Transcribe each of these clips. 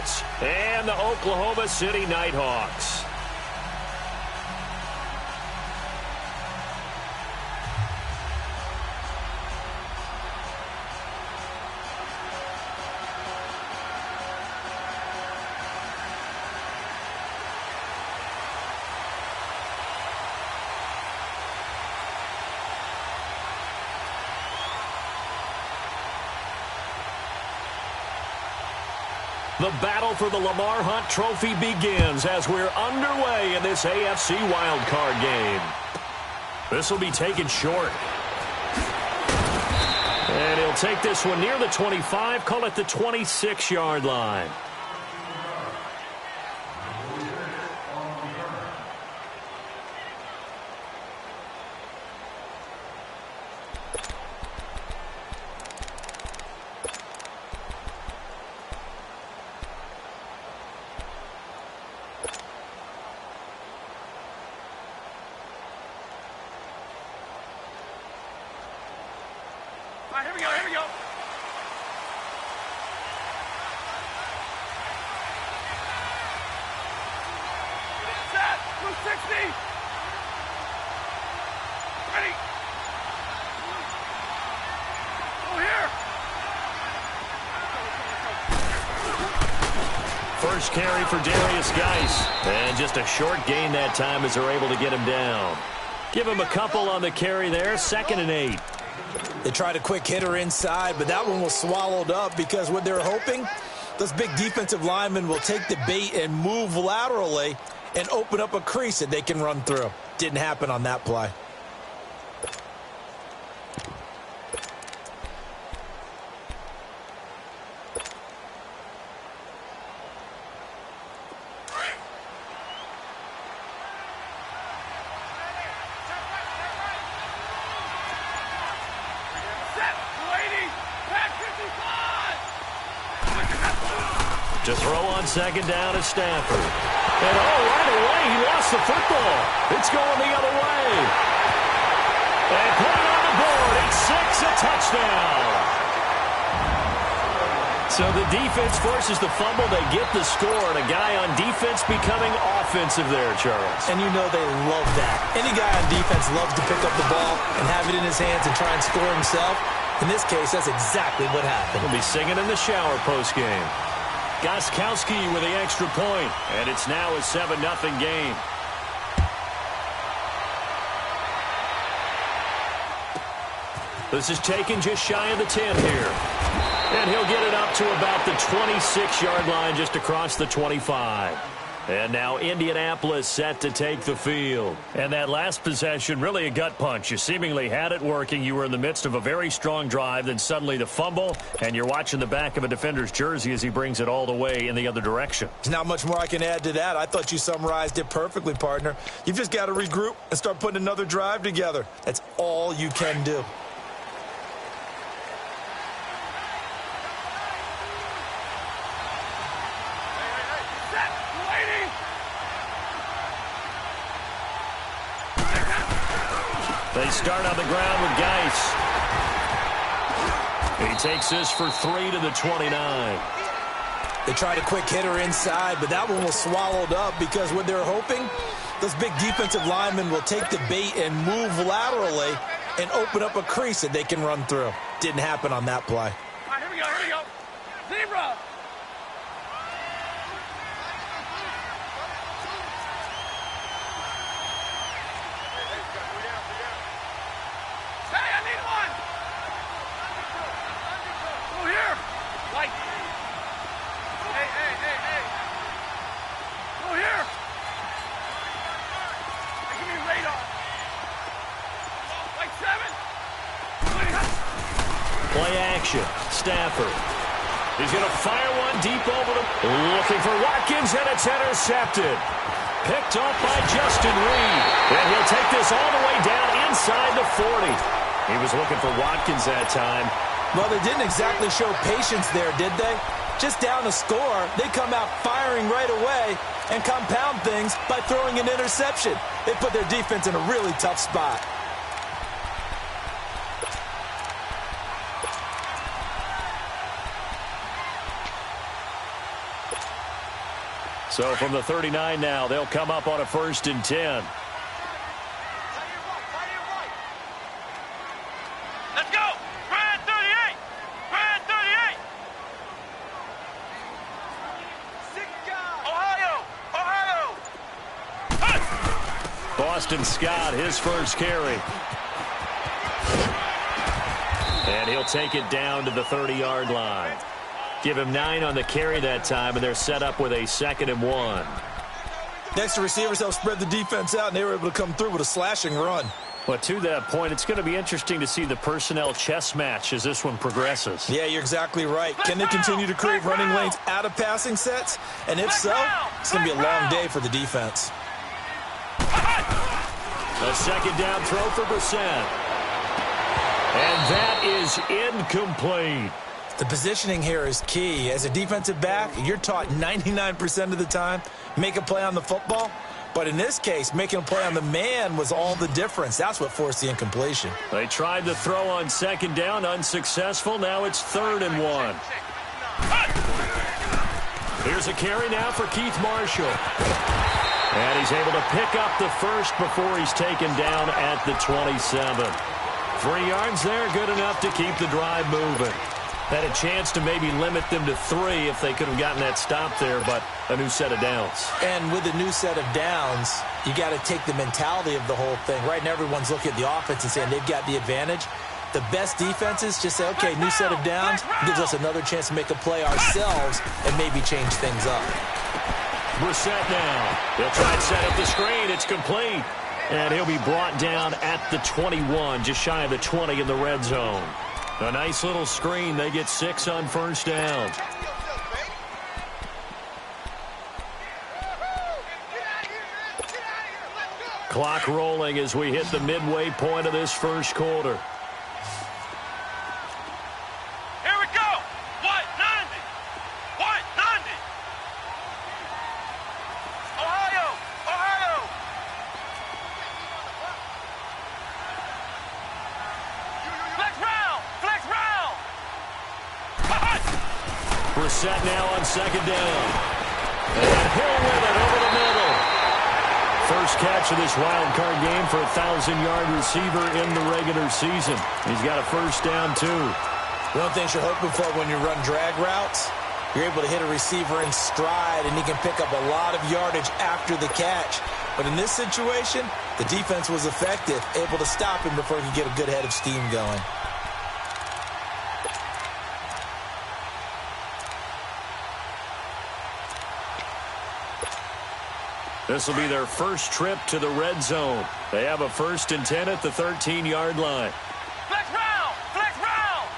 Patriots and the Oklahoma City Nighthawks. The battle for the Lamar Hunt Trophy begins as we're underway in this AFC wildcard game. This will be taken short. And he'll take this one near the 25, call it the 26-yard line. Here we go, here we go. Set, 260. Ready. Go here. First carry for Darius Geis. And just a short gain that time as they're able to get him down. Give him a couple on the carry there, 2nd and 8. They tried a quick hitter inside, but that one was swallowed up because what they're hoping, those big defensive linemen will take the bait and move laterally and open up a crease that they can run through. Didn't happen on that play. To throw on 2nd down is Stafford. And right away, he lost the football. It's going the other way. And put it on the board. It's 6, a touchdown. So the defense forces the fumble. They get the score, and a guy on defense becoming offensive there, Charles. And you know they love that. Any guy on defense loves to pick up the ball and have it in his hands and try and score himself. In this case, that's exactly what happened. He'll be singing in the shower postgame. Gostkowski with the extra point, and it's now a 7-0 game. This is taken just shy of the 10 here. And he'll get it up to about the 26-yard line just across the 25. And now Indianapolis set to take the field. And that last possession, really a gut punch. You seemingly had it working. You were in the midst of a very strong drive. Then suddenly the fumble, and you're watching the back of a defender's jersey as he brings it all the way in the other direction. There's not much more I can add to that. I thought you summarized it perfectly, partner. You've just got to regroup and start putting another drive together. That's all you can do. They start on the ground with Geis. He takes this for 3 to the 29. They tried a quick hitter inside, but that one was swallowed up because what they're hoping, those big defensive linemen will take the bait and move laterally and open up a crease that they can run through. Didn't happen on that play. All right, here we go, here we go. Zebra. Play action. Stafford. He's going to fire one deep over the... Looking for Watkins, and it's intercepted. Picked off by Justin Reed. And he'll take this all the way down inside the 40. He was looking for Watkins that time. Well, they didn't exactly show patience there, did they? Just down a score, they come out firing right away and compound things by throwing an interception. They put their defense in a really tough spot. So from the 39 now, they'll come up on a 1st and 10. Let's go! Brand 38! Brand 38! Ohio! Ohio! Boston Scott, his first carry. And he'll take it down to the 30-yard line. Give him 9 on the carry that time, and they're set up with a 2nd and 1. Next, the receivers help spread the defense out, and they were able to come through with a slashing run. But to that point, it's going to be interesting to see the personnel chess match as this one progresses. Yeah, you're exactly right. Can they continue to create running lanes out of passing sets? And if so, it's going to be a long day for the defense. A 2nd down throw for Brissett. And that is incomplete. The positioning here is key. As a defensive back, you're taught 99% of the time, make a play on the football. But in this case, making a play on the man was all the difference. That's what forced the incompletion. They tried the throw on 2nd down, unsuccessful. Now it's 3rd and 1. Here's a carry now for Keith Marshall. And he's able to pick up the first before he's taken down at the 27. 3 yards there, good enough to keep the drive moving. Had a chance to maybe limit them to 3 if they could have gotten that stop there, but a new set of downs. And with a new set of downs, you got to take the mentality of the whole thing. Right now, everyone's looking at the offense and saying they've got the advantage. The best defenses just say, okay, new set of downs, gives us another chance to make a play ourselves and maybe change things up. Brissett now. He'll try and set up the screen. It's complete. And he'll be brought down at the 21, just shy of the 20 in the red zone. A nice little screen. They get 6 on 1st down. Clock rolling as we hit the midway point of this 1st quarter. Here we go! White 90! White 90! Ohio! Ohio! Flex round! Flex round! Brissett now on 2nd down. And Hill with it over the middle. First catch of this wild card game for a 1,000-yard receiver in the regular season. He's got a 1st down, too. One of the things you're hoping for when you run drag routes, you're able to hit a receiver in stride, and he can pick up a lot of yardage after the catch. But in this situation, the defense was effective, able to stop him before he could get a good head of steam going. This will be their first trip to the red zone. They have a 1st and 10 at the 13-yard line. Flex round! Flex round!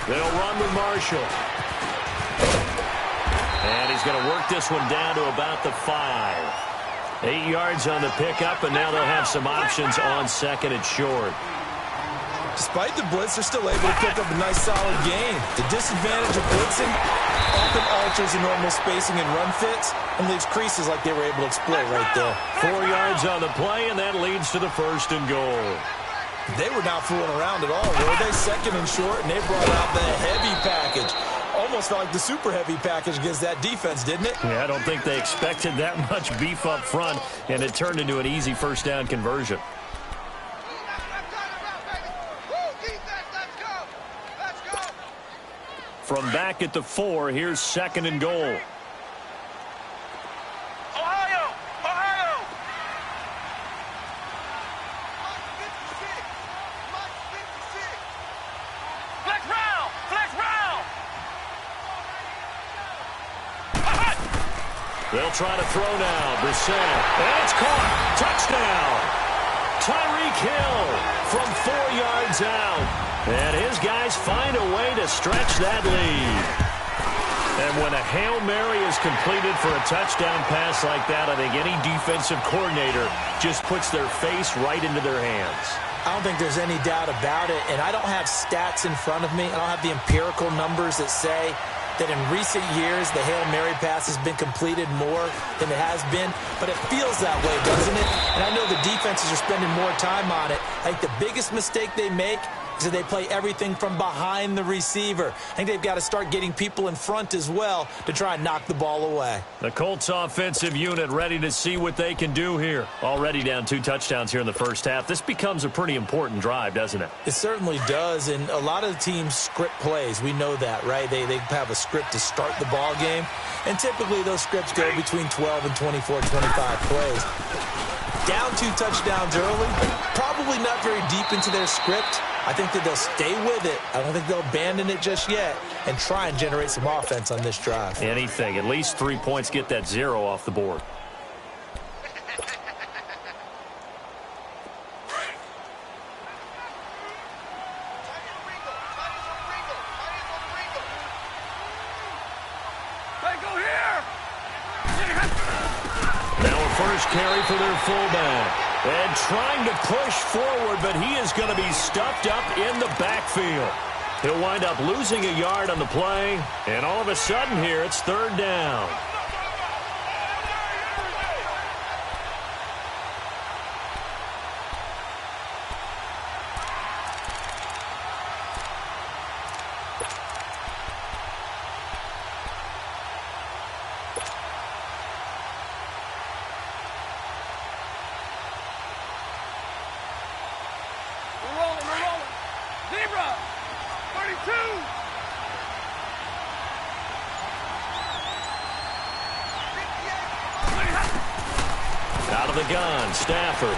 They'll run with Marshall. And he's going to work this one down to about the 5. 8 yards on the pickup, and now they'll have some options on 2nd and short. Despite the blitz, they're still able to pick up a nice solid gain. The disadvantage of blitzing often alters the normal spacing and run fits and leaves creases like they were able to exploit right there. 4 yards on the play, and that leads to the 1st and goal. They were not fooling around at all, were they? 2nd and short, and they brought out the heavy package. Almost felt like the super heavy package against that defense, didn't it? Yeah, I don't think they expected that much beef up front, and it turned into an easy 1st down conversion. From back at the 4, here's 2nd and goal. Ohio! Ohio! Flex round! Flex round! They'll try to throw now. Brissett. And it's caught. Touchdown. Tyreek Hill from 4 yards out. And his guys find a way to stretch that lead. And when a Hail Mary is completed for a touchdown pass like that, I think any defensive coordinator just puts their face right into their hands. I don't think there's any doubt about it, and I don't have stats in front of me. I don't have the empirical numbers that say that in recent years the Hail Mary pass has been completed more than it has been, but it feels that way, doesn't it? And I know the defenses are spending more time on it. I think the biggest mistake they make So they play everything from behind the receiver. I think they've got to start getting people in front as well to try and knock the ball away. The Colts offensive unit ready to see what they can do here. Already down 2 touchdowns here in the first half. This becomes a pretty important drive, doesn't it? It certainly does, and a lot of the teams script plays. We know that, right? They have a script to start the ball game, and typically those scripts go between 12 and 24, 25 plays. Down 2 touchdowns early, probably not very deep into their script. I think that they'll stay with it. I don't think they'll abandon it just yet and try and generate some offense on this drive. Anything. At least 3 points, get that 0 off the board. First carry for their fullback. And trying to push forward, but he is going to be stuffed up in the backfield. He'll wind up losing a yard on the play. And all of a sudden here, it's 3rd down. Out of the gun, Stafford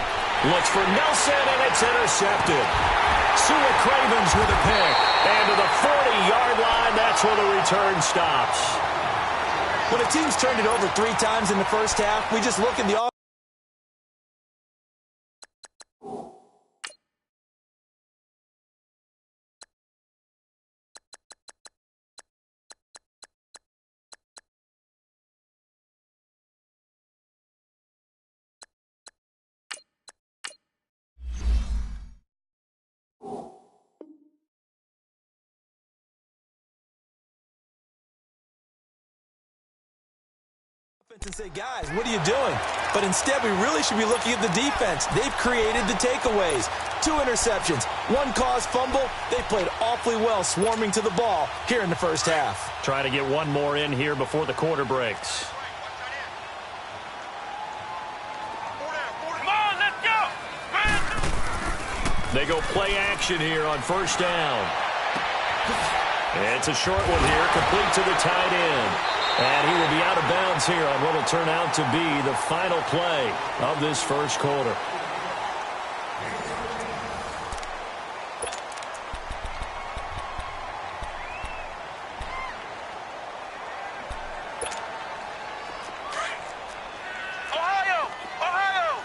looks for Nelson, and it's intercepted. Sua Cravens with a pick. And to the 40-yard line, that's where the return stops. When a team's turned it over 3 times in the first half, we just look at the offense. And say, guys, what are you doing? But instead, we really should be looking at the defense. They've created the takeaways. 2 interceptions, 1 caused fumble. They played awfully well swarming to the ball here in the first half. Trying to get one more in here before the quarter breaks. Come on, let's go! They go play action here on 1st down. It's a short one here, complete to the tight end. And he will be out of bounds here on what will turn out to be the final play of this first quarter. Ohio! Ohio!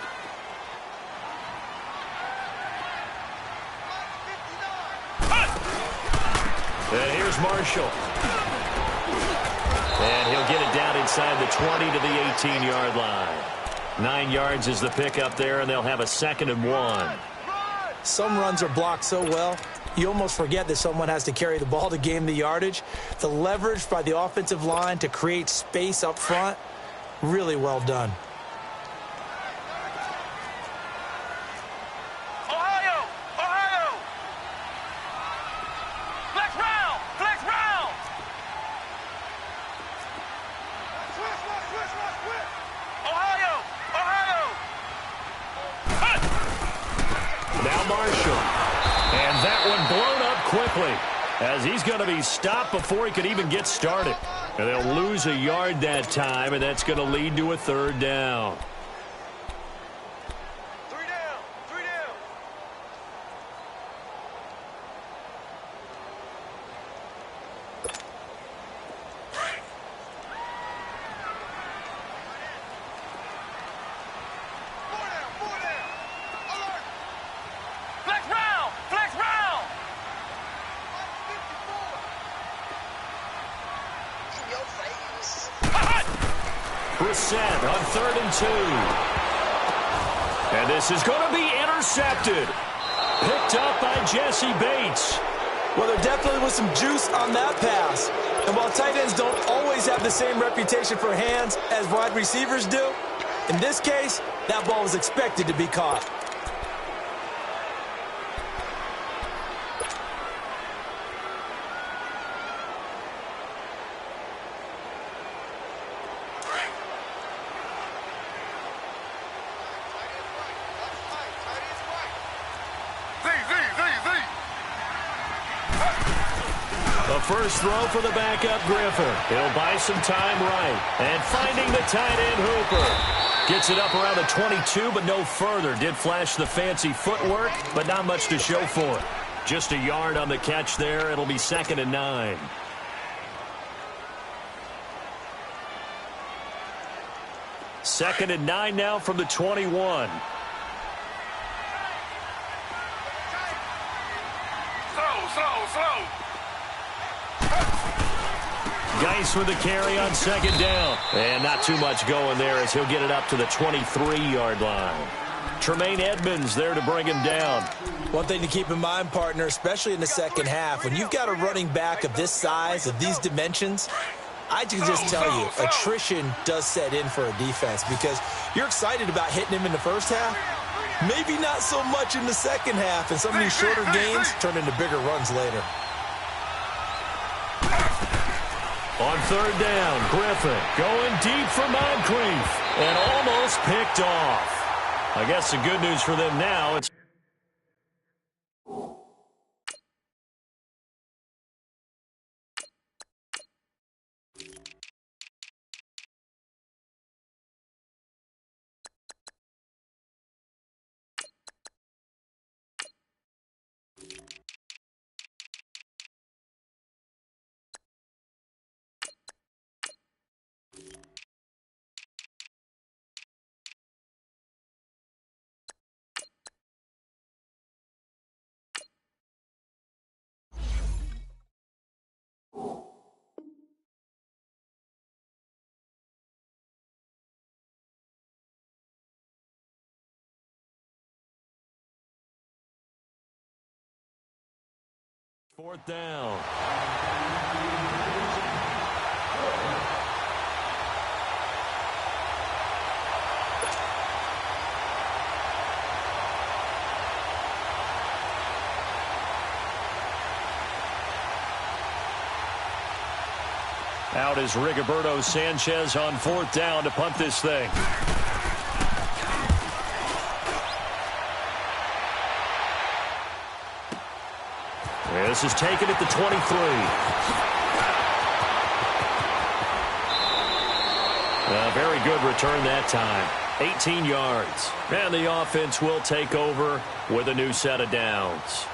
And here's Marshall. And he'll get it down inside the 20 to the 18-yard line. 9 yards is the pickup there, and they'll have a 2nd and 1. Some runs are blocked so well, you almost forget that someone has to carry the ball to gain the yardage. The leverage by the offensive line to create space up front, really well done. Ohio! Ohio! Flex round! Flex round! Ohio! Ohio! Now Marshall. And that one blown up quickly as he's going to be stopped before he could even get started. And they'll lose a yard that time, and that's going to lead to a 3rd down. 3 down! 3 down! Flex round! Flex round! Brissett on 3rd and 2. And this is going to be intercepted. Picked up by Jesse Bates. Well, there definitely was some juice on that pass. And while tight ends don't always have the same reputation for hands as wide receivers do, in this case, that ball was expected to be caught. first throw for the backup Griffin. He'll buy some time right. And finding the tight end Hooper. Gets it up around the 22, but no further. Did flash the fancy footwork, but not much to show for it. Just a yard on the catch there. It'll be 2nd and 9. Second and 9 now from the 21. Slow. Geis with the carry on 2nd down. And not too much going there as he'll get it up to the 23-yard line. Tremaine Edmonds there to bring him down. One thing to keep in mind, partner, especially in the second half, when you've got a running back of this size, of these dimensions, I can just tell you, attrition does set in for a defense because you're excited about hitting him in the first half. Maybe not so much in the second half, and some of these shorter gains turn into bigger runs later. On 3rd down, Griffin going deep for Moncrief and almost picked off. I guess the good news for them now, it's fourth down. Out is Rigoberto Sanchez on 4th down to punt this thing. This is taken at the 23. A very good return that time. 18 yards. And the offense will take over with a new set of downs.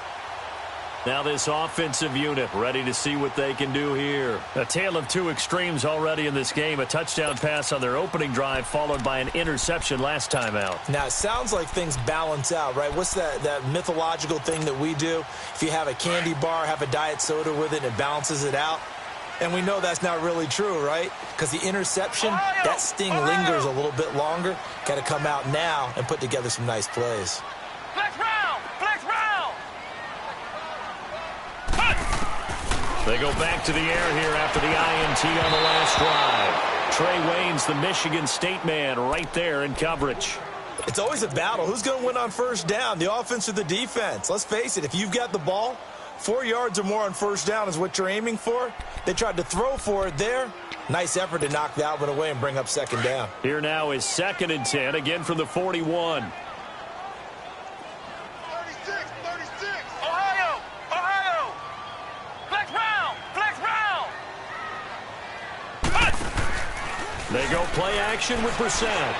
Now this offensive unit ready to see what they can do here. A tale of two extremes already in this game. A touchdown pass on their opening drive followed by an interception last time out. Now, it sounds like things balance out, right? What's that mythological thing that we do? If you have a candy bar, have a diet soda with it, and it balances it out. And we know that's not really true, right? Because the interception, that sting lingers a little bit longer. Got to come out now and put together some nice plays. Flex round! They go back to the air here after the INT on the last drive. Trey Waynes, the Michigan State man, right there in coverage. It's always a battle. Who's going to win on first down, the offense or the defense? Let's face it, if you've got the ball, 4 yards or more on first down is what you're aiming for. They tried to throw for it there. Nice effort to knock that one away and bring up 2nd down. Here now is 2nd and 10, again from the 41. They go play action with Brissett.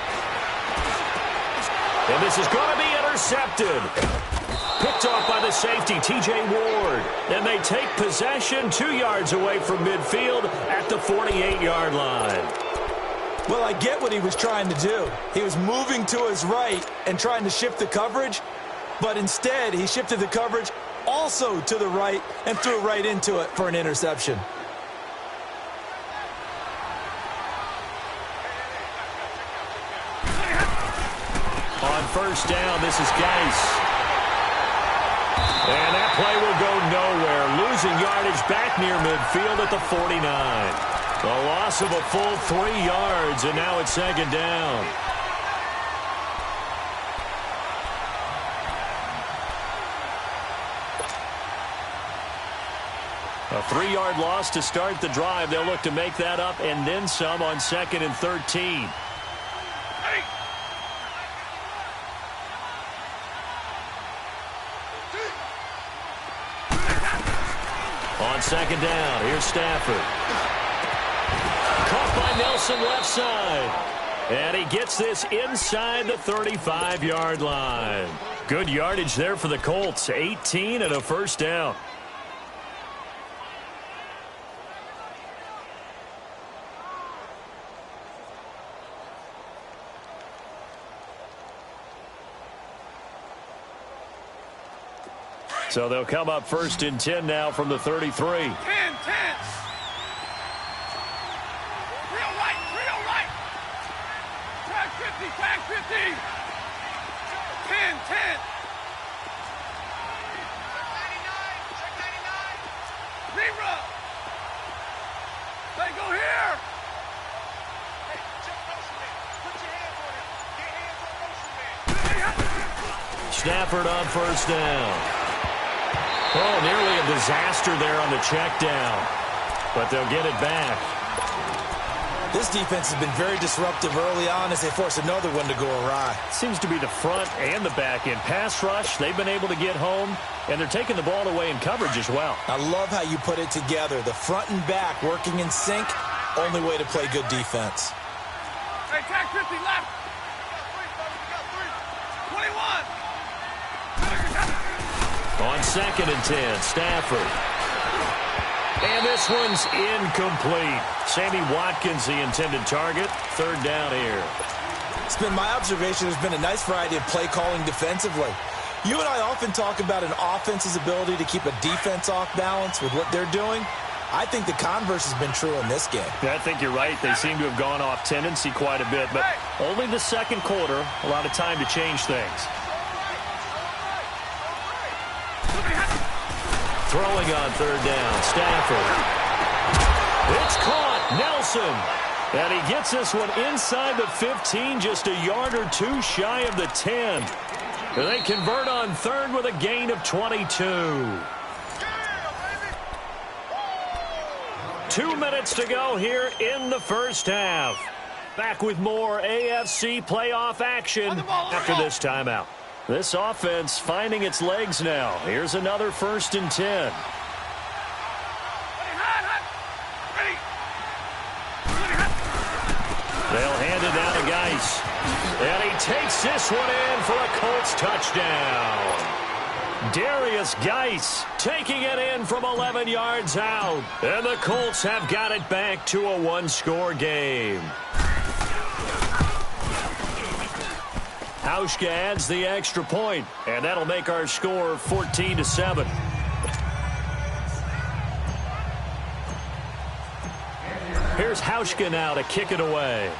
And this is going to be intercepted. Picked off by the safety, T.J. Ward. And they take possession 2 yards away from midfield at the 48-yard line. Well, I get what he was trying to do. He was moving to his right and trying to shift the coverage. But instead, he shifted the coverage also to the right and threw right into it for an interception. On first down, this is Geis. And that play will go nowhere. Losing yardage back near midfield at the 49. A loss of a full 3 yards, and now it's 2nd down. A 3-yard loss to start the drive. They'll look to make that up and then some on 2nd and 13. On second down. Here's Stafford. Caught by Nelson left side. And he gets this inside the 35-yard line. Good yardage there for the Colts. 18 and a first down. So they'll come up 1st and 10 now from the 33. 10. Tag 50. 10. Zebra. They go here. Hey, jump motion man. Put your hands on it. Get hands on motion man. Stafford on 1st down. Oh, nearly a disaster there on the check down. But they'll get it back. This defense has been very disruptive early on as they force another one to go awry. Seems to be the front and the back end. Pass rush, they've been able to get home, and they're taking the ball away in coverage as well. I love how you put it together. The front and back working in sync, only way to play good defense. Hey, tag 50 left. 21. On 2nd and 10, Stafford. And this one's incomplete. Sammy Watkins, the intended target. 3rd down here. It's been my observation there's been a nice variety of play calling defensively. You and I often talk about an offense's ability to keep a defense off balance with what they're doing. I think the converse has been true in this game. I think you're right. They seem to have gone off tendency quite a bit, but only the second quarter, a lot of time to change things. Throwing on 3rd down, Stafford. It's caught, Nelson. And he gets this one inside the 15, just a yard or two shy of the 10. And they convert on 3rd with a gain of 22. 2 minutes to go here in the first half. Back with more AFC playoff action after this timeout. This offense finding its legs now. Here's another 1st and 10. They'll hand it down to Geis. And he takes this one in for a Colts touchdown. Darius Geis taking it in from 11 yards out. And the Colts have got it back to a one-score game. Hauschka adds the extra point, and that'll make our score 14-7. Here's Hauschka now to kick it away.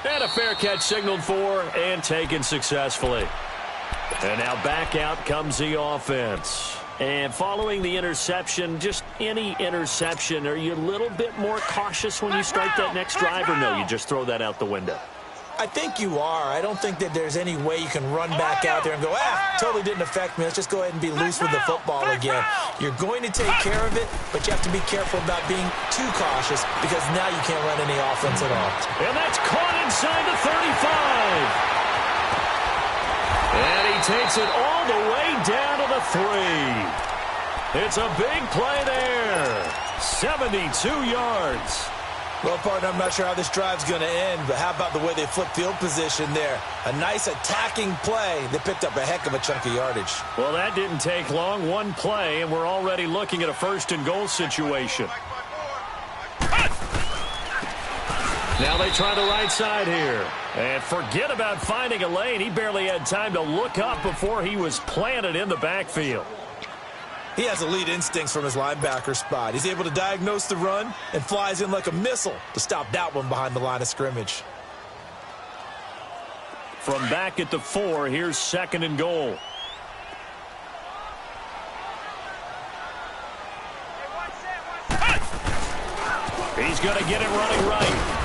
And a fair catch signaled for and taken successfully. And now back out comes the offense. And following the interception, just any interception, are you a little bit more cautious when you start that next drive, or no, you just throw that out the window? I think you are. I don't think that there's any way you can run back out there and go, totally didn't affect me. Let's just go ahead and be loose with the football again. You're going to take care of it, but you have to be careful about being too cautious because now you can't run any offense at all. And that's caught inside the 35. And he takes it all the way down to the 3. It's a big play there. 72 yards. Well, partner, I'm not sure how this drive's going to end, but how about the way they flip field position there? A nice attacking play. They picked up a heck of a chunk of yardage. Well, that didn't take long. One play, and we're already looking at a 1st and goal situation. Now they try the right side here. And forget about finding a lane. He barely had time to look up before he was planted in the backfield. He has elite instincts from his linebacker spot. He's able to diagnose the run and flies in like a missile to stop that one behind the line of scrimmage. From back at the 4, here's 2nd and goal. He's going to get it running right.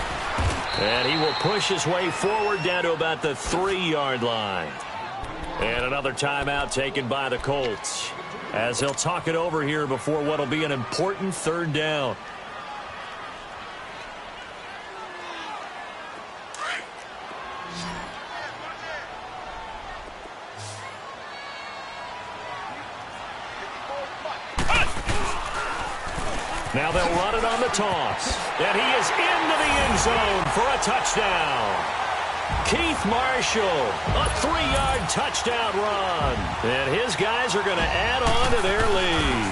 And he will push his way forward down to about the 3-yard line. And another timeout taken by the Colts, as they'll talk it over here before what will be an important 3rd down. Now they'll run it on the toss. And he is into the end zone for a touchdown. Keith Marshall, a 3-yard touchdown run. And his guys are going to add on to their lead.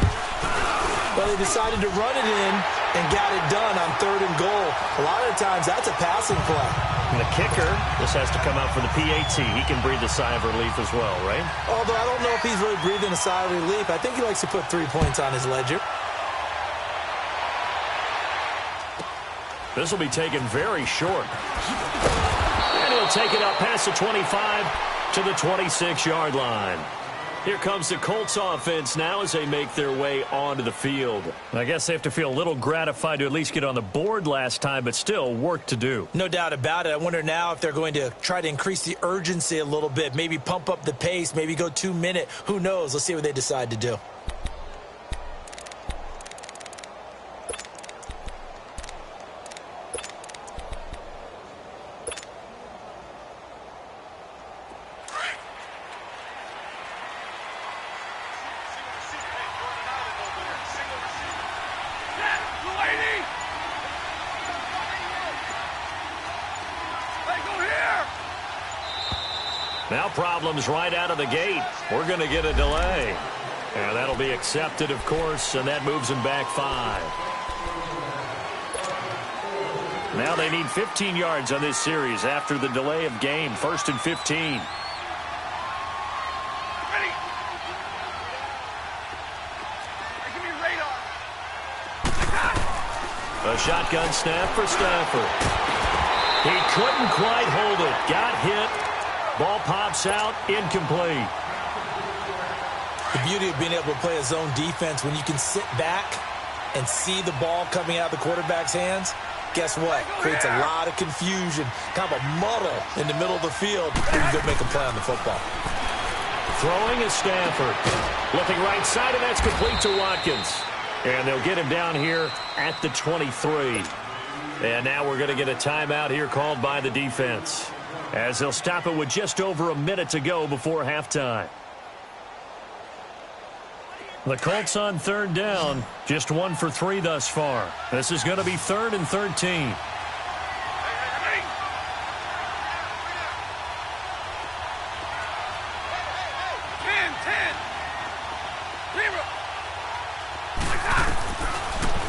Well, they decided to run it in and got it done on 3rd and goal. A lot of times, that's a passing play. And the kicker, this has to come out for the PAT. He can breathe a sigh of relief as well, right? Although I don't know if he's really breathing a sigh of relief. I think he likes to put 3 points on his ledger. This will be taken very short. And he'll take it up past the 25 to the 26-yard line. Here comes the Colts offense now as they make their way onto the field. I guess they have to feel a little gratified to at least get on the board last time, but still work to do. No doubt about it. I wonder now if they're going to try to increase the urgency a little bit, maybe pump up the pace, maybe go 2-minute. Who knows? Let's see what they decide to do. Now problems right out of the gate. We're going to get a delay. And that'll be accepted, of course, and that moves them back 5. Now they need 15 yards on this series after the delay of game. 1st and 15. A shotgun snap for Stafford. He couldn't quite hold it. Got hit. Ball pops out, incomplete. The beauty of being able to play a zone defense when you can sit back and see the ball coming out of the quarterback's hands, guess what? Creates a lot of confusion, kind of a muddle in the middle of the field where you go make a play on the football. Throwing is Stafford. Looking right side, and that's complete to Watkins. And they'll get him down here at the 23. And now we're going to get a timeout here called by the defense, as they'll stop it with just over a minute to go before halftime. The Colts on 3rd down, just 1 for 3 thus far. This is going to be 3rd and 13.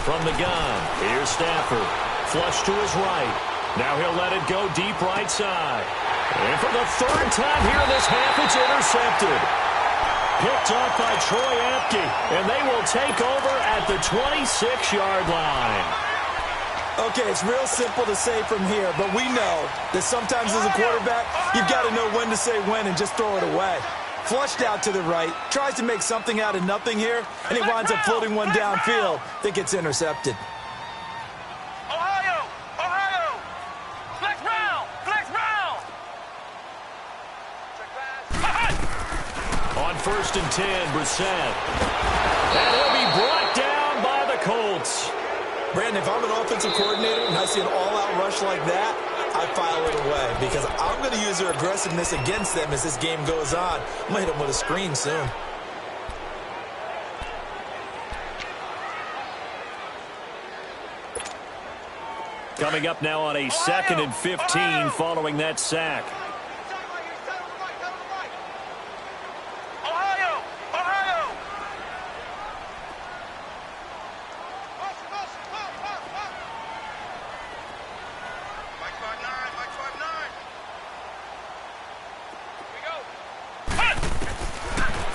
From the gun, here's Stafford. Flush to his right. Now he'll let it go deep right side. And for the 3rd time here in this half, it's intercepted. Picked off by Troy Apke, and they will take over at the 26-yard line. Okay, it's real simple to say from here, but we know that sometimes as a quarterback, you've got to know when to say when and just throw it away. Flushed out to the right, tries to make something out of nothing here, and he winds up floating one downfield that gets intercepted. On 1st and 10, Brissett. And he'll be brought down by the Colts. Brandon, if I'm an offensive coordinator and I see an all-out rush like that, I file it away because I'm going to use their aggressiveness against them as this game goes on. I'm going to hit them with a screen soon. Coming up now on a 2nd and 15 following that sack.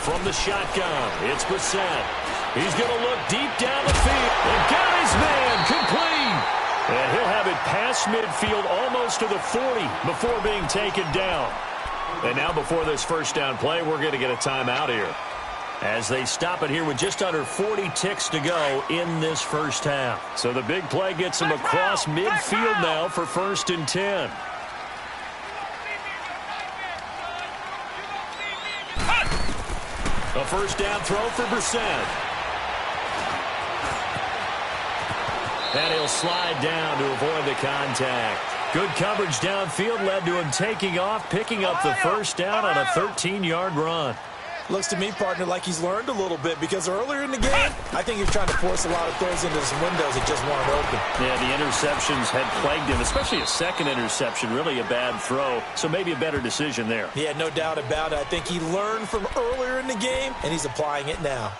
From the shotgun, it's Brissett. He's going to look deep down the field and got his man complete. And he'll have it past midfield almost to the 40 before being taken down. And now before this first down play, we're going to get a timeout here, as they stop it here with just under 40 ticks to go in this first half. So the big play gets them across midfield now for 1st and 10. A first down throw for Brissett. And he'll slide down to avoid the contact. Good coverage downfield led to him taking off, picking up the first down on a 13-yard run. Looks to me, partner, like he's learned a little bit because earlier in the game, I think he was trying to force a lot of throws into some windows that just weren't open. Yeah, the interceptions had plagued him, especially a second interception, really a bad throw, so maybe a better decision there. Yeah, no doubt about it. I think he learned from earlier in the game, and he's applying it now.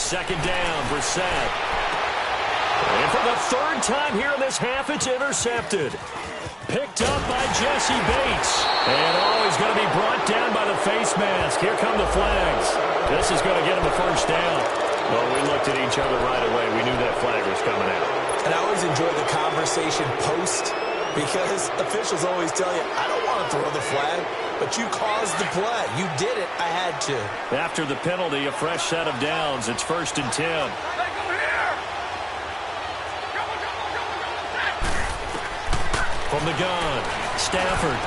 Second down, Brissett. And for the third time here in this half, it's intercepted. Picked up by Jesse Bates. And he's going to be brought down by the face mask. Here come the flags. This is going to get him a first down. Well, we looked at each other right away. We knew that flag was coming out. And I always enjoy the conversation post because officials always tell you, I don't want to throw the flag. But you caused the play. You did it. I had to. After the penalty, a fresh set of downs. It's 1st and 10. From the gun, Stafford.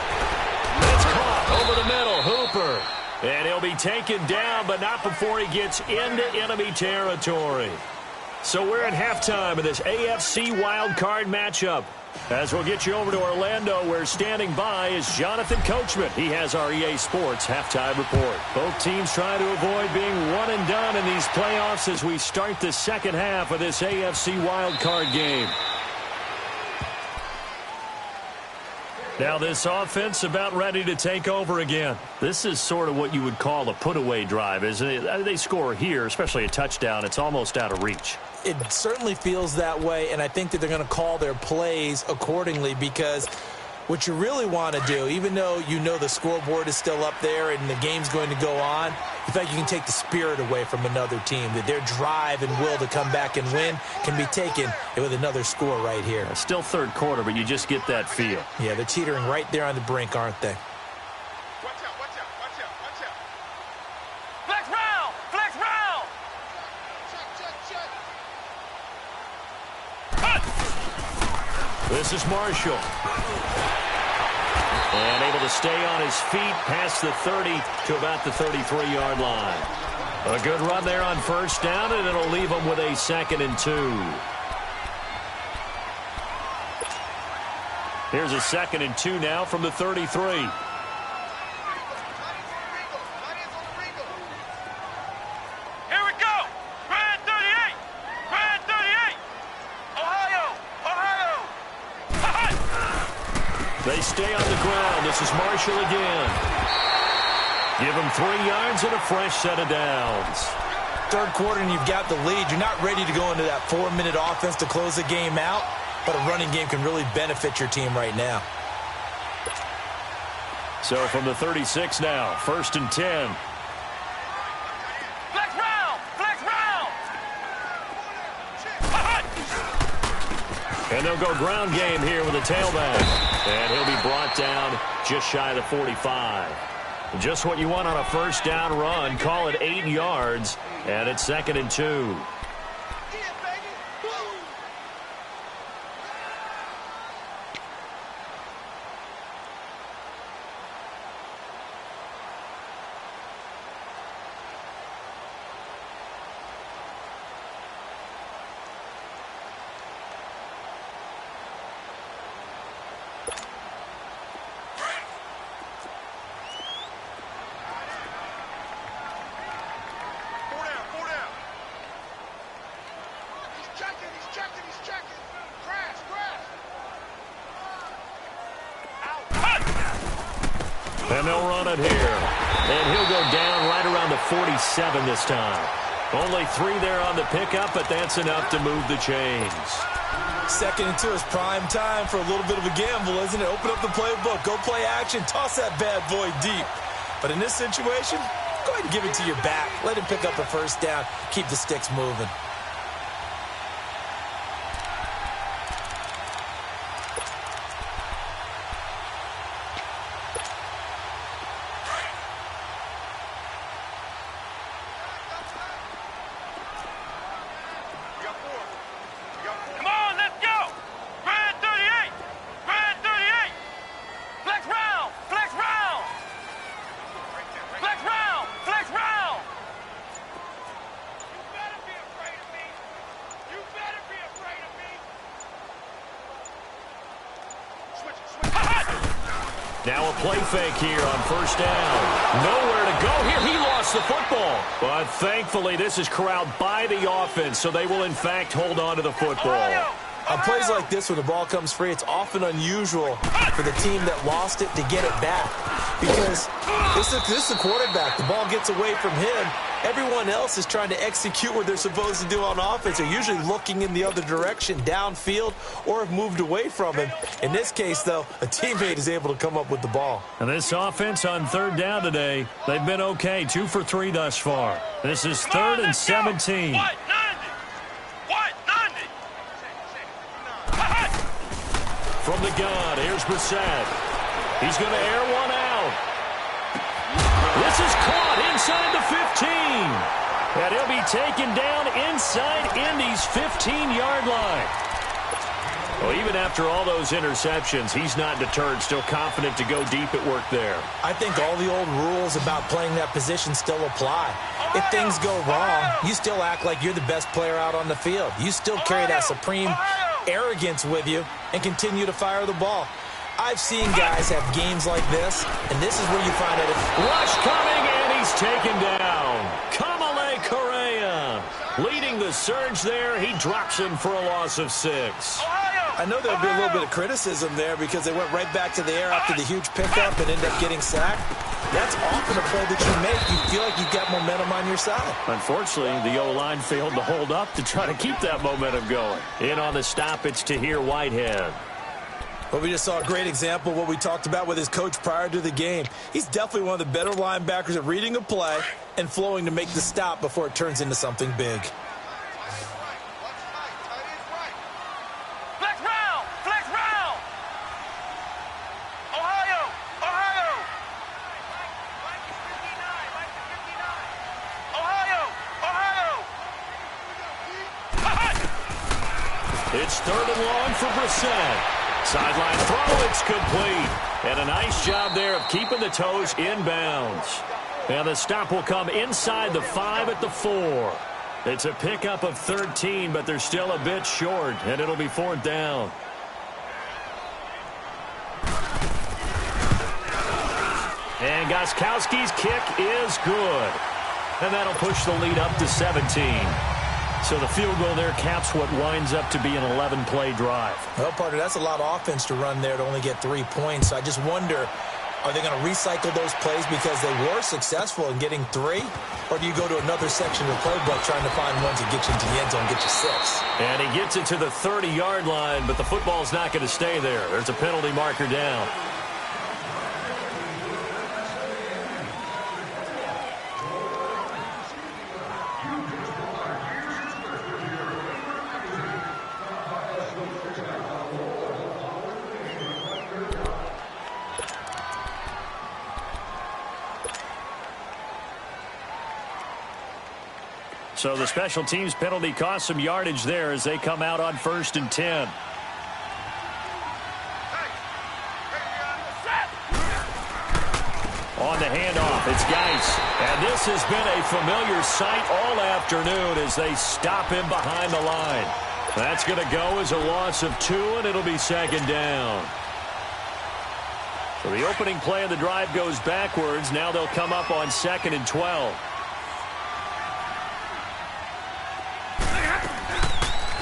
It's caught over the middle. Hooper. And he'll be taken down, but not before he gets into enemy territory. So we're at halftime of this AFC wildcard matchup. As we'll get you over to Orlando, where standing by is Jonathan Coachman. He has our EA Sports halftime report. Both teams trying to avoid being one and done in these playoffs as we start the second half of this AFC wildcard game. Now this offense about ready to take over again. This is sort of what you would call a put-away drive, isn't it? They score here, especially a touchdown. It's almost out of reach. It certainly feels that way, and I think that they're going to call their plays accordingly because what you really want to do, even though you know the scoreboard is still up there and the game's going to go on, in fact, you can take the spirit away from another team, that their drive and will to come back and win can be taken with another score right here. Still third quarter, but you just get that feel. Yeah, they're teetering right there on the brink, aren't they? Watch out, watch out, watch out, watch out. Flex round! Flex round! Check. This is Marshall. And able to stay on his feet past the 30 to about the 33-yard line. A good run there on first down, and it'll leave him with a 2nd and 2. Here's a 2nd and 2 now from the 33. They stay on the ground. This is Marshall again. Give him 3 yards and a fresh set of downs. Third quarter and you've got the lead. You're not ready to go into that 4-minute offense to close the game out, but a running game can really benefit your team right now. So from the 36 now, 1st and 10. Flex round! Flex round! And they'll go ground game here with a tailback. And he'll be brought down just shy of the 45. Just what you want on a first down run. Call it 8 yards, and it's 2nd and 2. And they'll run it here. And he'll go down right around the 47 this time. Only 3 there on the pickup, but that's enough to move the chains. 2nd and 2 is prime time for a little bit of a gamble, isn't it? Open up the playbook, go play action, toss that bad boy deep. But in this situation, go ahead and give it to your back. Let him pick up a first down, keep the sticks moving. Now a play fake here on first down. Nowhere to go here. He lost the football. But thankfully, this is corralled by the offense, so they will, in fact, hold on to the football. On plays like this, when the ball comes free, it's often unusual for the team that lost it to get it back. Because this is the quarterback. The ball gets away from him. Everyone else is trying to execute what they're supposed to do on offense. They're usually looking in the other direction, downfield, or have moved away from him. In this case, though, a teammate is able to come up with the ball. And this offense on third down today, they've been okay. 2 for 3 thus far. This is 3rd and 17. From the gun, here's Brissett. He's going to air one out. This is caught inside the 15. And he'll be taken down inside Indy's 15-yard line. Well, even after all those interceptions, he's not deterred, still confident to go deep at work there. I think all the old rules about playing that position still apply. If things go wrong, you still act like you're the best player out on the field. You still carry that supreme arrogance with you and continue to fire the ball. I've seen guys have games like this, and this is where you find out. Rush coming, and he's taken down. Kamale Correa leading the surge there. He drops him for a loss of 6. I know there'll be a little bit of criticism there because they went right back to the air after the huge pickup and ended up getting sacked. That's often a play that you make. You feel like you've got momentum on your side. Unfortunately, the O-line failed to hold up to try to keep that momentum going. In on the stop, it's Tahir Whitehead. Well, we just saw a great example of what we talked about with his coach prior to the game. He's definitely one of the better linebackers at reading a play and flowing to make the stop before it turns into something big. It's 3rd and long for Brissett. Sideline throw, it's complete. And a nice job there of keeping the toes inbounds. And the stop will come inside the 5 at the 4. It's a pickup of 13, but they're still a bit short, and it'll be 4th down. And Gostkowski's kick is good. And that'll push the lead up to 17. So the field goal there caps what winds up to be an 11-play drive. Well, partner, that's a lot of offense to run there to only get 3 points. So I just wonder, are they going to recycle those plays because they were successful in getting 3? Or do you go to another section of the playbook trying to find ones that get you into the end zone and get you 6? And he gets it to the 30-yard line, but the football's not going to stay there. There's a penalty marker down. So the special teams penalty cost some yardage there as they come out on 1st and 10. On the handoff, it's Geis. And this has been a familiar sight all afternoon as they stop him behind the line. That's going to go as a loss of 2, and it'll be 2nd down. So the opening play of the drive goes backwards. Now they'll come up on 2nd and 12.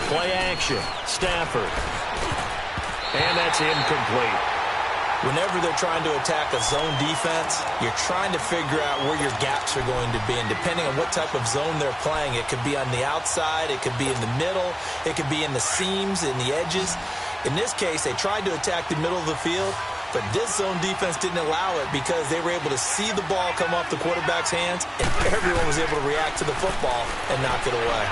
Play action. Stafford. And that's incomplete. Whenever they're trying to attack a zone defense, you're trying to figure out where your gaps are going to be. And depending on what type of zone they're playing, it could be on the outside, it could be in the middle, it could be in the seams, in the edges. In this case, they tried to attack the middle of the field, but this zone defense didn't allow it because they were able to see the ball come off the quarterback's hands, and everyone was able to react to the football and knock it away.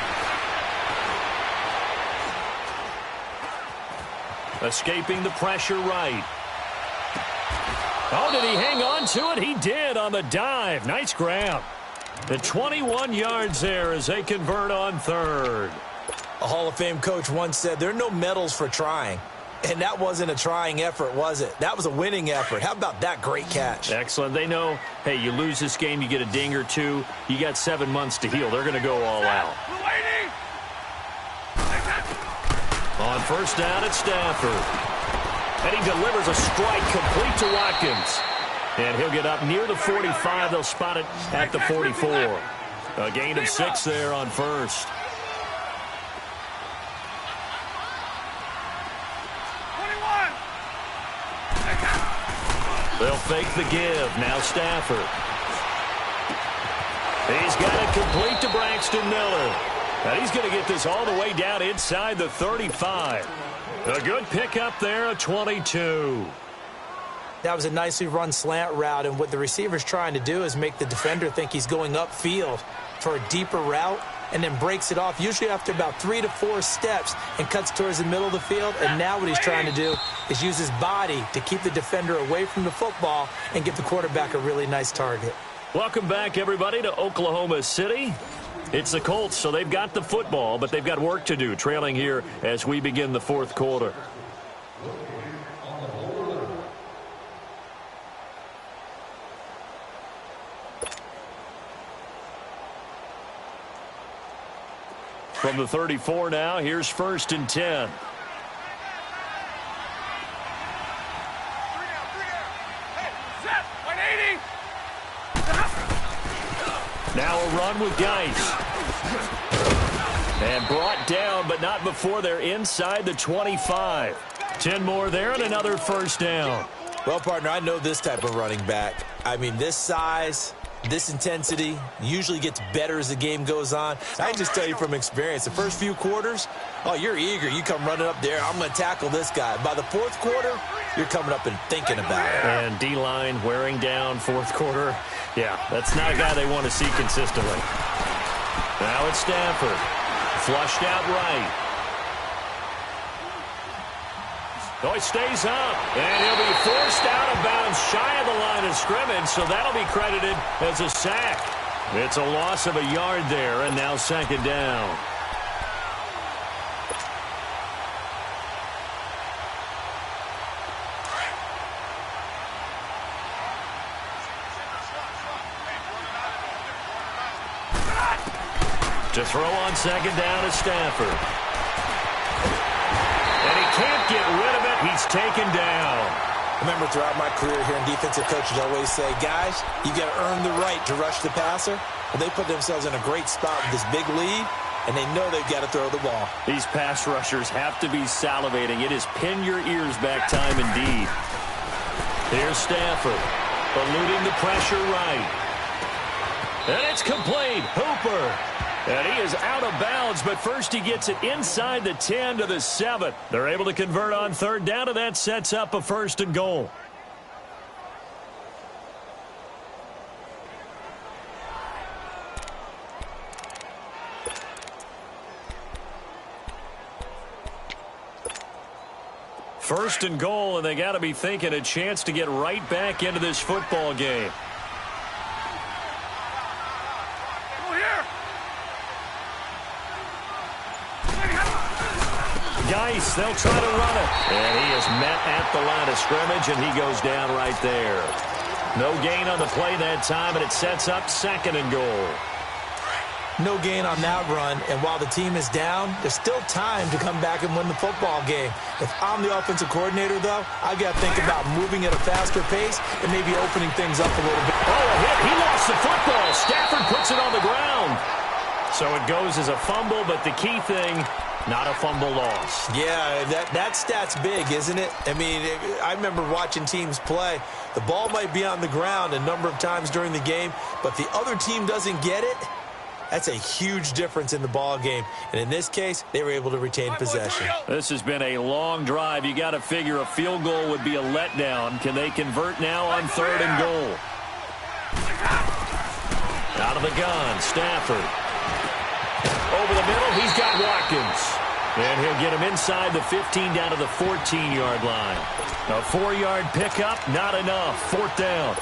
Escaping the pressure right. Oh, did he hang on to it? He did on the dive. Nice grab. The 21 yards there as they convert on 3rd. A Hall of Fame coach once said, there are no medals for trying. And that wasn't a trying effort, was it? That was a winning effort. How about that great catch? Excellent. They know, hey, you lose this game, you get a ding or 2. You got 7 months to heal. They're going to go all out. On 1st down at Stafford. And he delivers a strike complete to Watkins. And he'll get up near the 45. They'll spot it at the 44. A gain of 6 there on first. 21. They'll fake the give. Now Stafford. He's got it complete to Braxton Miller. And he's going to get this all the way down inside the 35. A good pickup there, a 22. That was a nicely run slant route, and what the receiver's trying to do is make the defender think he's going upfield for a deeper route, and then breaks it off, usually after about 3 to 4 steps, and cuts towards the middle of the field. And now what he's trying to do is use his body to keep the defender away from the football and get the quarterback a really nice target. Welcome back, everybody, to Oklahoma City. It's the Colts, so they've got the football, but they've got work to do, trailing here as we begin the fourth quarter. From the 34 now, here's 1st and 10. Now a run with Geis. And brought down, but not before they're inside the 25. 10 more there and another first down. Well, partner, I know this type of running back. I mean, this size, this intensity usually gets better as the game goes on. I can just tell you from experience, the first few quarters, oh, you're eager. You come running up there, I'm going to tackle this guy. By the fourth quarter, you're coming up and thinking about it. And D-line wearing down fourth quarter. Yeah, that's not a guy they want to see consistently. Now it's Stafford. Flushed out right. Oh, he stays up. And he'll be forced out of bounds shy of the line of scrimmage, so that'll be credited as a sack. It's a loss of a yard there, and now 2nd down. To throw on 2nd down is Stafford. And he can't get rid of it. He's taken down. Remember, throughout my career here in defensive coaches always say, guys, you got to earn the right to rush the passer. Well, they put themselves in a great spot with this big lead, and they know they've got to throw the ball. These pass rushers have to be salivating. It is pin your ears back time indeed. Here's Stafford, eluding the pressure right. And it's complete. Hooper. And he is out of bounds, but first he gets it inside the 10 to the 7. They're able to convert on 3rd down, and that sets up a 1st and goal. First and goal, and they got to be thinking a chance to get right back into this football game. Geis, they'll try to run it. And he is met at the line of scrimmage, and he goes down right there. No gain on the play that time, and it sets up 2nd and goal. No gain on that run, and while the team is down, there's still time to come back and win the football game. If I'm the offensive coordinator, though, I've got to think about moving at a faster pace and maybe opening things up a little bit. Oh, a hit. He lost the football. Stafford puts it on the ground. So it goes as a fumble, but the key thing, not a fumble loss. Yeah, that stat's big, isn't it? I mean, I remember watching teams play. The ball might be on the ground a number of times during the game, but the other team doesn't get it. That's a huge difference in the ball game. And in this case, they were able to retain possession. This has been a long drive. You got to figure a field goal would be a letdown. Can they convert now on 3rd and goal? Out of the gun, Stafford. Over the middle, he's got Watkins. And he'll get him inside the 15 down to the 14-yard line. A 4-yard pickup, not enough. 4th down.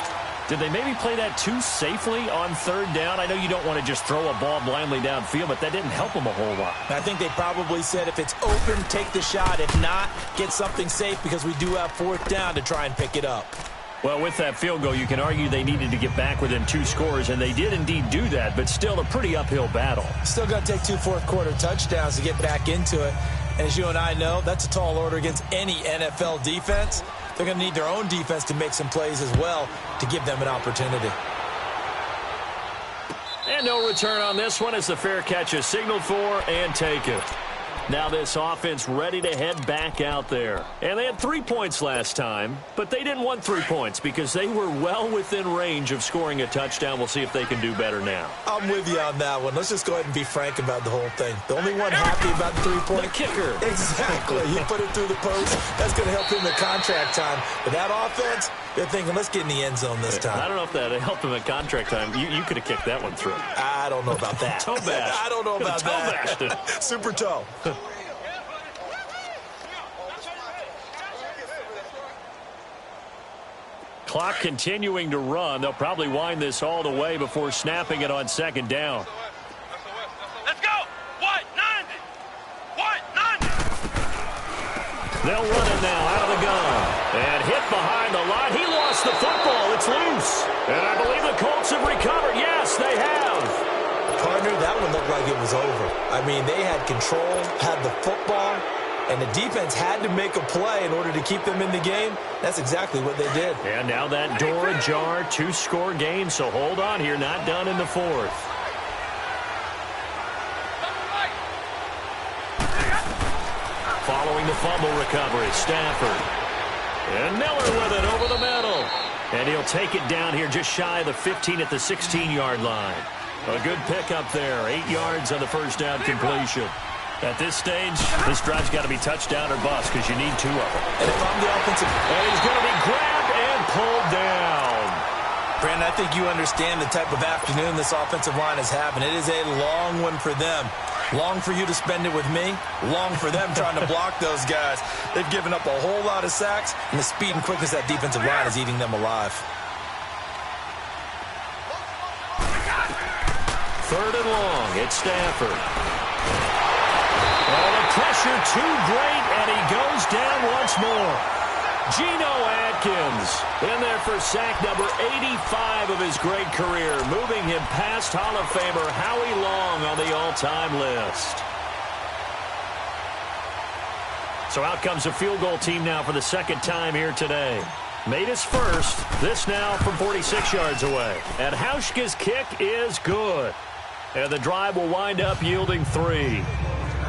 Did they maybe play that too safely on 3rd down? I know you don't want to just throw a ball blindly downfield, but that didn't help them a whole lot. I think they probably said if it's open, take the shot. If not, get something safe because we do have 4th down to try and pick it up. Well, with that field goal, you can argue they needed to get back within 2 scores, and they did indeed do that, but still a pretty uphill battle. Still got to take 2 fourth-quarter touchdowns to get back into it. And as you and I know, that's a tall order against any NFL defense. They're going to need their own defense to make some plays as well to give them an opportunity. And no return on this one as the fair catch is signaled for and taken. Now this offense ready to head back out there. And they had 3 points last time, but they didn't want 3 points because they were well within range of scoring a touchdown. We'll see if they can do better now. I'm with you on that one. Let's just go ahead and be frank about the whole thing. The only one happy about the 3-point. The kicker. Exactly. You put it through the post. That's going to help him in contract time. But that offense, they're thinking, let's get in the end zone this time. I don't know if that helped him at contract time. You could have kicked that one through. I don't know about that. Toe bash. I don't know about that. Toe bashed it. Super toe. Clock continuing to run. They'll probably wind this all the way before snapping it on second down. Let's go. 190. 190. They'll run it now out of the gun. And hit behind the line. He lost the football. It's loose. And I believe the Colts have recovered. Yes, they have. Partner, that one looked like it was over. I mean, they had control, had the football, and the defense had to make a play in order to keep them in the game. That's exactly what they did. And now that door ajar, 2-score game, so hold on here, not done in the fourth. Following the fumble recovery, Stafford. And Miller with it over the middle. And he'll take it down here just shy of the 15 at the 16-yard line. A good pickup there, 8 yards on the first down completion. At this stage, this drive's got to be touchdown or bust because you need 2 of them. And if I'm the offensive... And he's going to be grabbed and pulled down. Brandon, I think you understand the type of afternoon this offensive line is having. It is a long one for them. Long for you to spend it with me. Long for them trying to block those guys. They've given up a whole lot of sacks, and the speed and quickness of that defensive line is eating them alive. 3rd and long. It's Stafford. Oh, the pressure too great, and he goes down once more. Geno Atkins in there for sack number 85 of his great career, moving him past Hall of Famer Howie Long on the all-time list. So out comes a field goal team now for the second time here today. Made his first. This now from 46 yards away. And Hauschka's kick is good. And the drive will wind up yielding 3.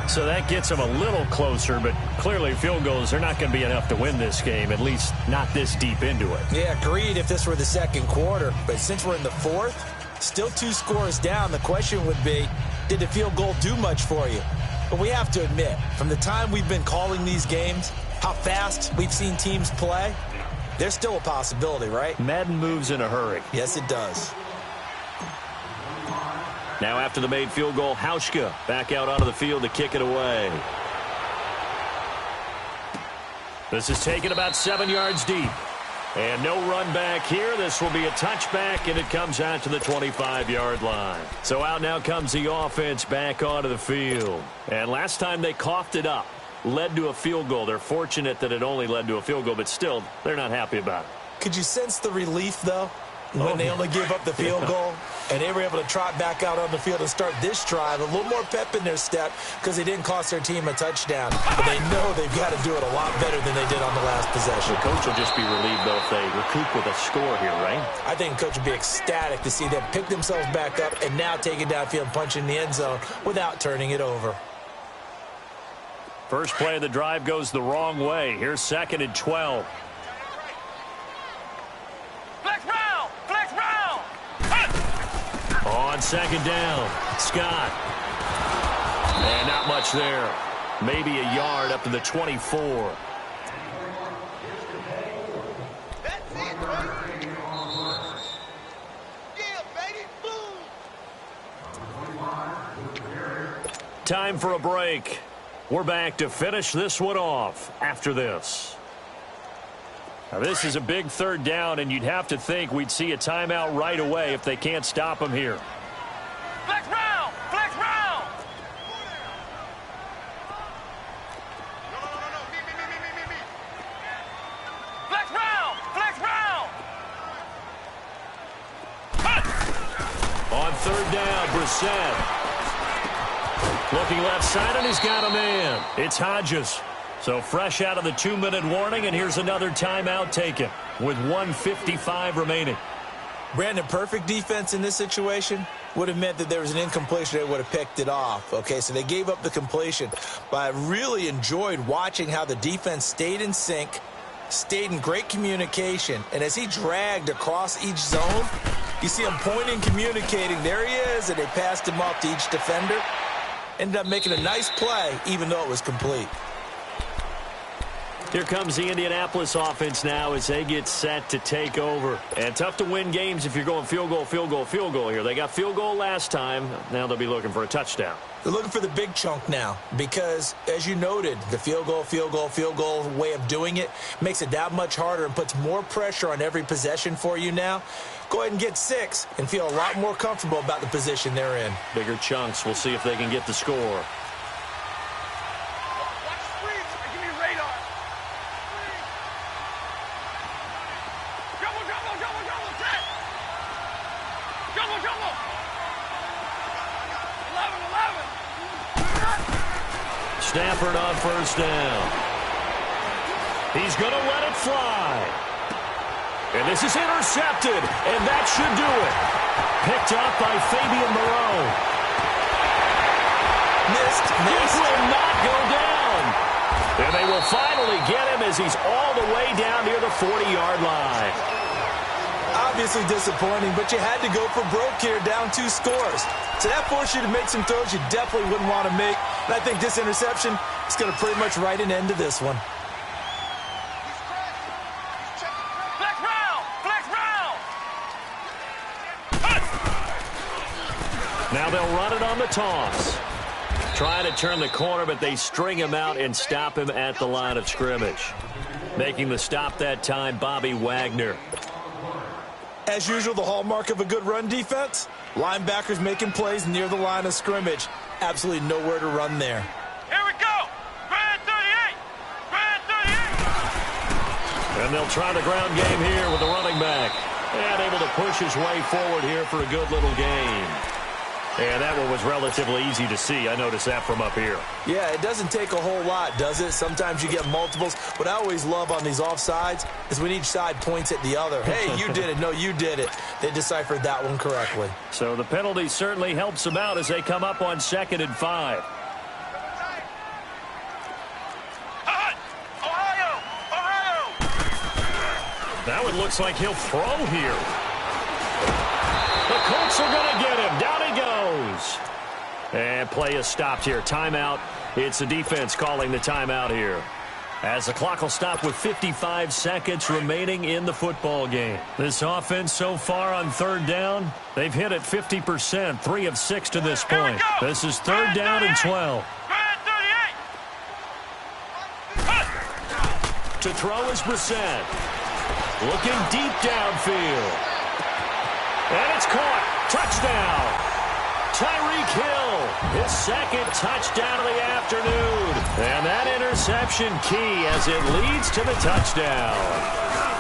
So that gets them a little closer, but clearly field goals are not going to be enough to win this game, at least not this deep into it. Yeah, agreed if this were the second quarter. But since we're in the fourth, still 2 scores down, the question would be, did the field goal do much for you? But we have to admit, from the time we've been calling these games, how fast we've seen teams play, there's still a possibility, right? Madden moves in a hurry. Yes, it does. Now after the made field goal, Hauschka back out onto the field to kick it away. This is taken about 7 yards deep. And no run back here. This will be a touchback, and it comes out to the 25-yard line. So out now comes the offense back onto the field. And last time they coughed it up, led to a field goal. They're fortunate that it only led to a field goal, but still, they're not happy about it. Could you sense the relief, though, when they only gave up the field goal? And they were able to trot back out on the field and start this drive. A little more pep in their step because they didn't cost their team a touchdown. But they know they've got to do it a lot better than they did on the last possession. The coach will just be relieved, though, if they recoup with a score here, right? I think the coach would be ecstatic to see them pick themselves back up and now take it downfield and punch in the end zone without turning it over. First play of the drive goes the wrong way. Here's 2nd and 12. Flex round. Flex round. On 2nd down, Scott. And not much there. Maybe a yard up to the 24. Time for a break. We're back to finish this one off after this. Now, this is a big 3rd down, and you'd have to think we'd see a timeout right away if they can't stop them here. Flex round. Flex round. Me. Flex round. Flex round. On 3rd down, Brissett. Looking left side, and he's got a man. It's Hodges. So fresh out of the 2-minute warning, and here's another timeout taken with 1:55 remaining. Brandon, perfect defense in this situation would have meant that there was an incompletion. They would have picked it off. Okay, so they gave up the completion. But I really enjoyed watching how the defense stayed in sync, stayed in great communication, and as he dragged across each zone, you see him pointing, communicating. There he is, and they passed him off to each defender. Ended up making a nice play, even though it was complete. Here comes the Indianapolis offense now as they get set to take over. And tough to win games if you're going field goal, field goal, field goal here. They got field goal last time. Now they'll be looking for a touchdown. They're looking for the big chunk now because, as you noted, the field goal, field goal, field goal way of doing it makes it that much harder and puts more pressure on every possession for you now. Go ahead and get 6 and feel a lot more comfortable about the position they're in. Bigger chunks. We'll see if they can get the score. Stafford on first down. He's going to let it fly. And this is intercepted, and that should do it. Picked up by Fabian Moreau. Missed. This will not go down. And they will finally get him as he's all the way down near the 40-yard line. Obviously disappointing, but you had to go for broke here, down 2 scores. So that forced you to make some throws you definitely wouldn't want to make. And I think this interception is going to pretty much write an end to this one. Flex round! Flex round! Now they'll run it on the toss. Trying to turn the corner, but they string him out and stop him at the line of scrimmage. Making the stop that time, Bobby Wagner. As usual, the hallmark of a good run defense, linebackers making plays near the line of scrimmage. Absolutely nowhere to run there. Here we go! Grand 38! Grand 38! And they'll try the ground game here with the running back. And able to push his way forward here for a good little gain. And that one was relatively easy to see. I noticed that from up here. Yeah, it doesn't take a whole lot, does it? Sometimes you get multiples. What I always love on these offsides is when each side points at the other. Hey, you did it. No, you did it. They deciphered that one correctly. So the penalty certainly helps them out as they come up on 2nd and 5. Now it looks like he'll throw here. The Colts are going to get him. Down he goes. And play is stopped here. Timeout. It's the defense calling the timeout here. As the clock will stop with 55 seconds remaining in the football game. This offense so far on 3rd down, they've hit it 50%, 3 of 6 to this point. This is 3rd down and 12. To throw is Brissett. Looking deep downfield. And it's caught. Touchdown. Tyreek Hill, his 2nd touchdown of the afternoon. And that interception key as it leads to the touchdown.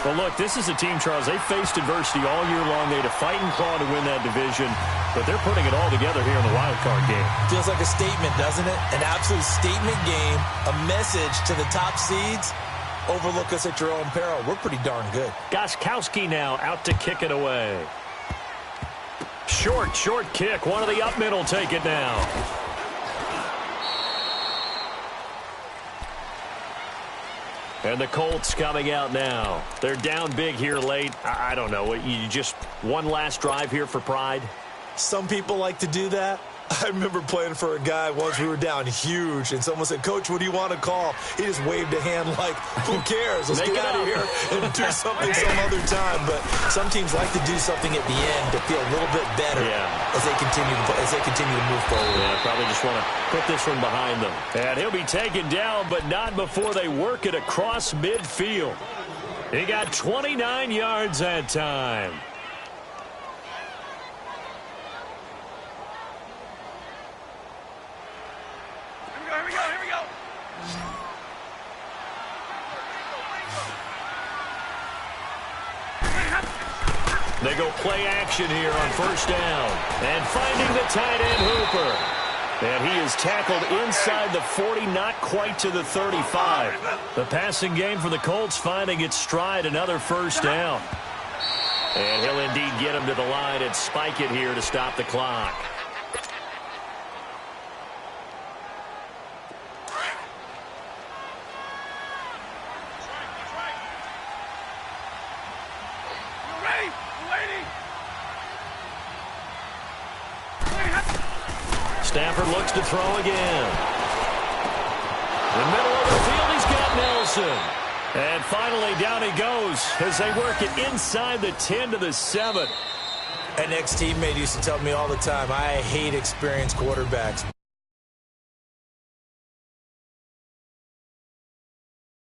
Well, look, this is a team, Charles. They faced adversity all year long. They had to fight and claw to win that division. But they're putting it all together here in the wild card game. Feels like a statement, doesn't it? An absolute statement game. A message to the top seeds. Overlook us at your own peril. We're pretty darn good. Gostkowski now out to kick it away. Short kick. One of the up middle take it now. And the Colts coming out now. They're down big here late. I don't know. You just one last drive here for pride? Some people like to do that. I remember playing for a guy once. We were down huge, and someone said, "Coach, what do you want to call?" He just waved a hand like, "Who cares? Let's get out of here and do something some other time." But some teams like to do something at the end to feel a little bit better as they continue to move forward. Yeah, probably just want to put this one behind them. And he'll be taken down, but not before they work it across midfield. He got 29 yards that time. Here we go. They go play action here on 1st down. And finding the tight end Hooper. And he is tackled inside the 40, not quite to the 35. The passing game for the Colts finding its stride, another first down. And he'll indeed get him to the line and spike it here to stop the clock. Stafford looks to throw again. In the middle of the field, he's got Nelson. And finally, down he goes as they work it inside the 10 to the 7. An ex-teammate used to tell me all the time, I hate experienced quarterbacks.